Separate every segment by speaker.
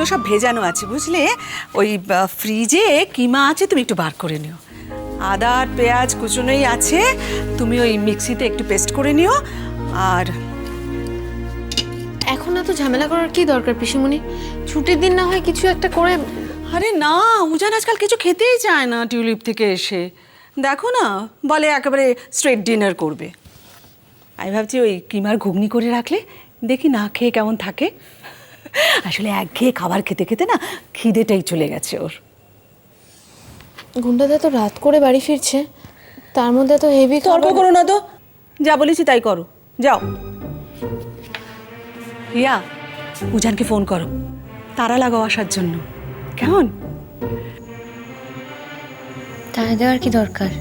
Speaker 1: ওগুলো সব ভেজানো আছে বুঝলে। ওই ফ্রিজে কিমা আছে, তুমি একটু বার করে নিও। আদা আর পেঁয়াজ কুচনোই আছে, তুমি ওই মিক্সিতে একটু পেস্ট করে নিও। আর
Speaker 2: এখন এত ঝামেলা করার কি দরকার পিসিমণি? ছুটির দিন না হয় কিছু একটা করে।
Speaker 1: আরে না, উজান আজকাল কিছু খেতেই চায় না টিউলিপ থেকে এসে। দেখো না, বলে একেবারে স্ট্রেট ডিনার করবে। আমি ভাবছি ওই কিমার ঘুগনি করে রাখলে দেখি না খেয়ে কেমন থাকে। আসলে একঘেয়ে খাবার খেতে খেতে না খিদেটাই চলে গেছে ওর।
Speaker 2: গুন্ডাদা তো রাত করে বাড়ি ফিরছে, তার মধ্যে তো হেভি
Speaker 1: তর্ক করো না তো, যা বলেছি তাই করো, যাও। রিয়া, উজানকে ফোন করো, তারা লাগাও আসার জন্য, কেমন?
Speaker 3: তাড়া দেওয়ার কি দরকার?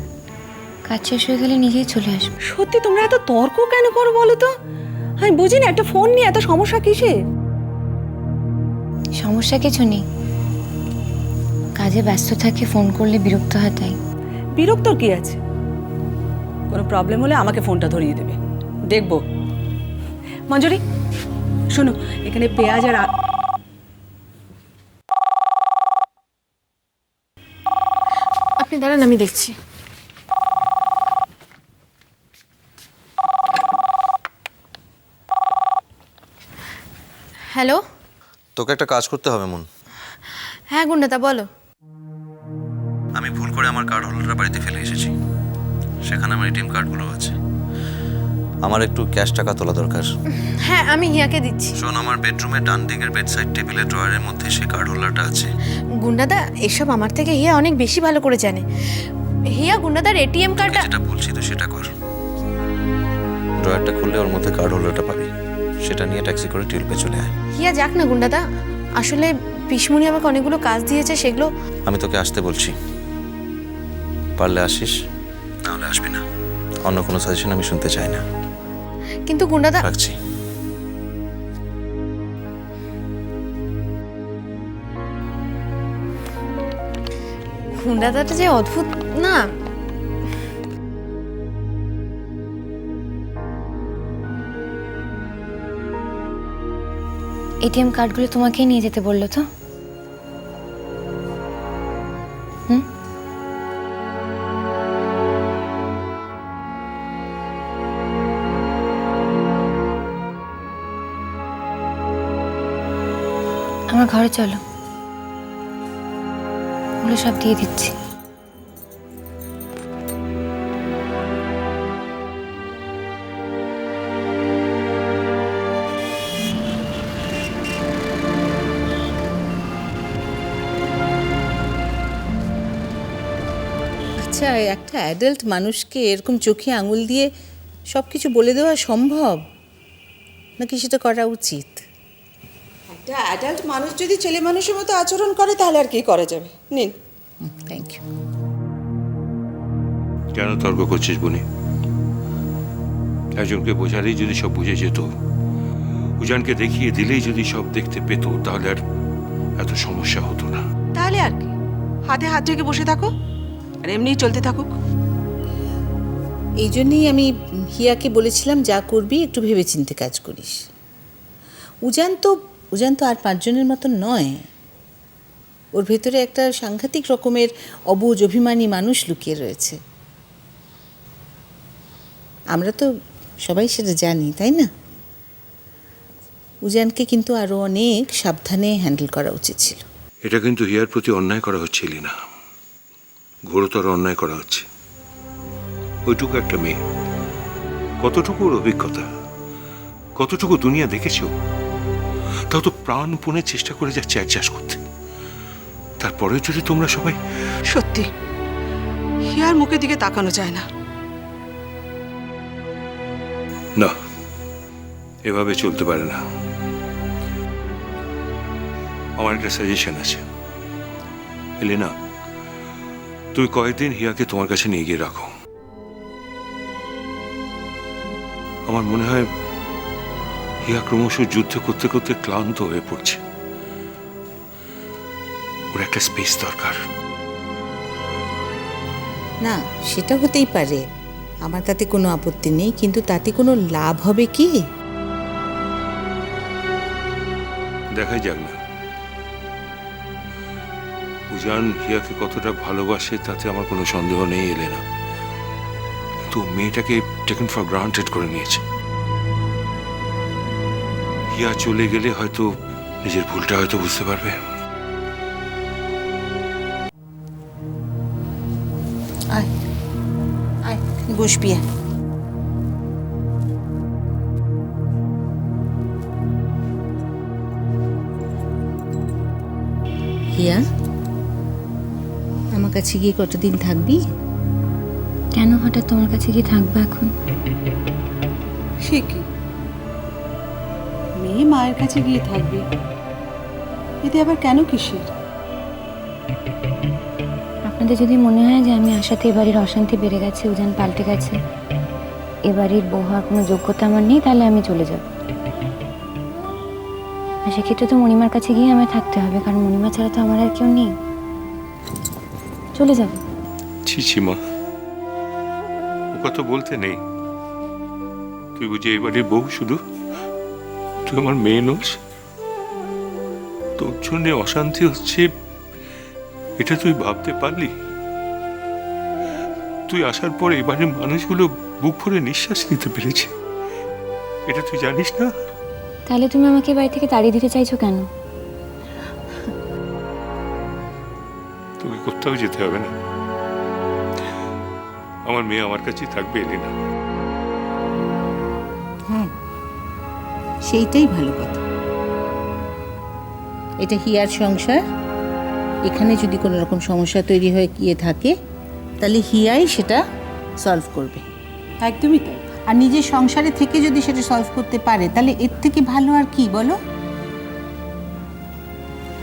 Speaker 3: কাজ শেষ হয়ে গেলে নিজেই চলে আসবে।
Speaker 1: সত্যি তোমরা এত তর্ক কেন করো বলো তো? আমি বুঝি না, একটা ফোন নিয়ে এত সমস্যা কিসে?
Speaker 3: সমস্যা কিছু নেই, কাজে ব্যস্ত থাকে, ফোন করলে বিরক্ত হয় তাই।
Speaker 1: বিরক্তর কি আছে? কোনো প্রবলেম হলে আমাকে ফোনটা ধরিয়ে দেবে, দেখবো। মঞ্জুরি শোনো, এখানে পেঁয়াজ আর
Speaker 2: আপনি দাঁড়ান, আমি দেখছি। হ্যালো।
Speaker 4: তোকে একটা কাজ করতে হবে মন।
Speaker 2: হ্যাঁ গুন্ডাদা বলো।
Speaker 4: আমি ভুল করে আমার কার্ড হোল্ডারটা বাড়িতে ফেলে এসেছি। সেখানে আমার এটিএম কার্ডগুলো আছে। আমার একটু ক্যাশ টাকা তোলা দরকার।
Speaker 2: হ্যাঁ আমি হিয়াকে দিচ্ছি।
Speaker 4: শোন, আমার বেডরুমের ডান দিকের বেডসাইড টেবিলের ড্রয়ারের মধ্যে সেই কার্ড হোল্ডারটা আছে।
Speaker 2: গুন্ডাদা এসব আমার থেকে হিয়া অনেক বেশি ভালো করে জানে। হিয়া গুন্ডাদার এটিএম কার্ডটা।
Speaker 4: যেটা বলছি তো সেটা কর। ড্রয়ারটা খুললে ওর মধ্যে কার্ড হোল্ডারটা পাবি, সেটা নিয়ে ট্যাক্সি করে টিউলিপে চলে আয়।
Speaker 2: হিয়া যাক না গুন্ডাদা, আসলে পিসমণি আমাকে অনেকগুলো কাজ দিয়েছে, সেগুলো।
Speaker 4: আমি তোকে আসতে বলছি, পারলে আসিস, নাহলে আসবি না। অন্য কোনো সাজেশন আমি শুনতে চাই না।
Speaker 2: কিন্তু গুন্ডাদা।
Speaker 4: রাখছি।
Speaker 2: গুন্ডাদাটা যে অদ্ভুত না।
Speaker 3: এটিএম কার্ডগুলো তোমাকেই নিয়ে যেতে বললো তো? হুম, আমার ঘরে চলো, ওগুলো সব দিয়ে দিচ্ছি।
Speaker 5: আচ্ছা, একটা অ্যাডাল্ট মানুষকে এরকম চোখে আঙুল দিয়ে সব কিছু বলে দেওয়া সম্ভব নাকি সেটা করা উচিত?
Speaker 1: একটা অ্যাডাল্ট মানুষ যদি ছেলে মানুষের মতো আচরণ করে তাহলে আর কি করা যাবে? নিন।
Speaker 5: Thank you.
Speaker 6: কেন তর্ক করছিস বনি? একজনকে বোঝালেই যদি সব বুঝে যেত, উজানকে দেখিয়ে দিলেই যদি সব দেখতে পেত, তাহলে আর এত সমস্যা হতো না।
Speaker 1: তাহলে আর কি, হাতে হাত রেখে বসে থাকো আর এমনিই চলতে থাকুক।
Speaker 5: এই জন্যই আমি হিয়াকে বলেছিলাম, যা করবি একটু ভেবেচিন্তে কাজ করিস। উজান তো আর 5 জনের মতো নয়। ওর ভেতরে একটা সাংঘাতিক রকমের অবুঝ অভিমানী মানুষ লুকিয়ে রয়েছে। আমরা তো সবাই সেটা জানি, তাই না? উজানকে কিন্তু আরো অনেক সাবধানে হ্যান্ডেল করা উচিত ছিল।
Speaker 6: এটা কিন্তু হিয়ার প্রতি অন্যায় করা হচ্ছে না, ঘোরতর অন্যায় করা হচ্ছে। ওইটুকু একটা মেয়ে, কতটুকু ওর অভিজ্ঞতা, কতটুকু দুনিয়া দেখেছো, তাও তো প্রাণপণে চেষ্টা করে যাচ্ছে অ্যাডজাস্ট করতে। তারপরেও যদি তোমরা সবাই।
Speaker 1: সত্যি হিয়ার মুখের দিকে তাকানো যায় না।
Speaker 6: না, এভাবে চলতে পারে না। আমার একটা সাজেশন আছে। এলিনা, তুই কয়েকদিন হিয়াকে তোমার কাছে নিয়ে গিয়ে রাখো। আমার মনে হয় হিয়া ক্রমশ যুদ্ধ করতে করতে ক্লান্ত হয়ে পড়ছে। ওর একটা স্পেস দরকার।
Speaker 5: না, সেটা হতেই পারে, আমার তাতে কোনো আপত্তি নেই, কিন্তু তাতে কোনো লাভ হবে কি?
Speaker 6: দেখাই যাক না, উজান হিয়াকে কতটা ভালোবাসে তাতে আমার কোনো সন্দেহ নেই, এলেনা। কিন্তু মেয়েটাকে টেকেন ফর গ্রান্টেড করে নিয়েছে। হিয়া চলে গেলে হয়তো নিজের ভুলটা হয়তো বুঝতে পারবে।
Speaker 5: আয় আয়, বসবি আয়। হিয়া, আমার কাছে গিয়ে কতদিন থাকবি?
Speaker 3: কেন হঠাৎ তোমার কাছে গিয়ে থাকবে এখন?
Speaker 1: সে কি, মেয়ে মায়ের কাছে গিয়ে থাকবে, এতে আবার কেন কিসের?
Speaker 3: আপনাদের যদি মনে হয় যে আমি আশাতে এ বাড়ির অশান্তি বেড়ে গেছে, উজান পাল্টে গেছে, এ বাড়ির বউ হওয়ার কোনো যোগ্যতা আমার নেই, তাহলে আমি চলে যাব। আর সেক্ষেত্রে তো মণিমার কাছে গিয়ে আমায় থাকতে হবে, কারণ মণিমা ছাড়া তো আমার আর কেউ নেই। চলে যাব।
Speaker 6: ছি মা, ও কথা বলতে নেই। তুই বুঝি এবারে বউ শুধু? তুই আমার মেয়ে নোস? তোর জন্য অশান্তি হচ্ছে এটা তুই ভাবতে পারলি? তুই আসার পরে এবারে মানুষগুলো বুক ভরে নিঃশ্বাস নিতে পেরেছে, এটা তুই জানিস না?
Speaker 3: তাহলে তুমি আমাকে এ বাড়ি থেকে তাড়িয়ে দিতে চাইছো কেন?
Speaker 6: তোকে কোথাও যেতে হবে না, আমার মেয়ে আমার কাছেই থাকবে, এলেনা।
Speaker 5: হ্যাঁ, সেইটাই ভালো কথা। এটা হিয়ার সংসার, এখানে যদি কোনো রকম সমস্যা তৈরি হয়ে গিয়ে থাকে তাহলে হিয়াই সেটা সলভ করবে।
Speaker 1: একদমই তাই।
Speaker 5: আর নিজের সংসারে থেকে যদি সেটা সলভ করতে পারে তাহলে এর থেকে ভালো আর কি বলো?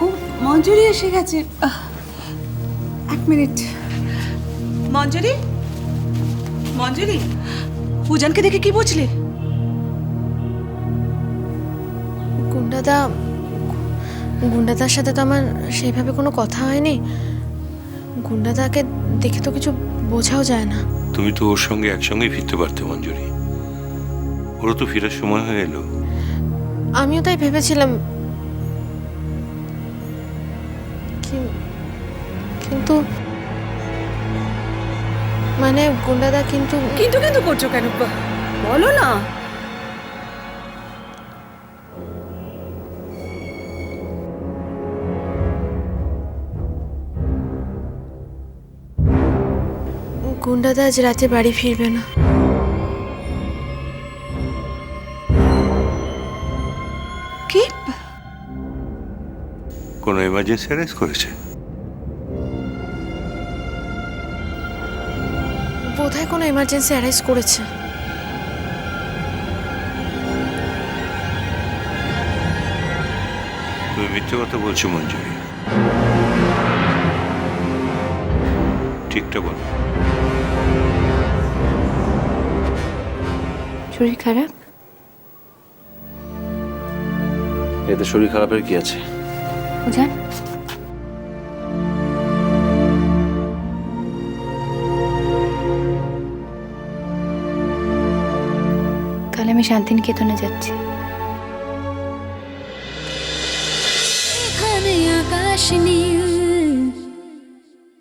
Speaker 1: ও, মঞ্জুরি এসে গেছে। এক মিনিট। মঞ্জুরি, মঞ্জুরি, পূজানকে দেখে কি বুঝলে?
Speaker 2: গুন্ডাদার সাথে তো আমার সেইভাবে কোনো কথা হয়নি। গুন্ডাদাকে দেখে তো কিছু বোঝাও যায় না।
Speaker 6: তুমি তো ওর সঙ্গে একসঙ্গেই ফিরতে পারতে মঞ্জুরি, ওরও তো ফেরার সময় হয়ে এলো।
Speaker 2: আমিও তাই ভেবেছিলাম, কিন্তু মানে গুন্ডাদা কিন্তু
Speaker 1: কিন্তু করছো কেন, বলো না।
Speaker 2: গুন্ডাদা আজ রাতে বাড়ি ফিরবে না।
Speaker 1: কি?
Speaker 6: কোনো এমার্জেন্সি অ্যারেস্ট করেছে?
Speaker 2: বোধহয় কোনো এমার্জেন্সি অ্যারেস্ট করেছে।
Speaker 6: তুমি মিথ্যে কথা বলছো মঞ্জুরি, ঠিকটা বলো।
Speaker 3: শরীর খারাপ?
Speaker 4: এতে শরীর খারাপের কি আছে?
Speaker 3: উজান, কাল আমি শান্তিনিকেতনে যাচ্ছি।
Speaker 7: এখানে আকাশ নীল,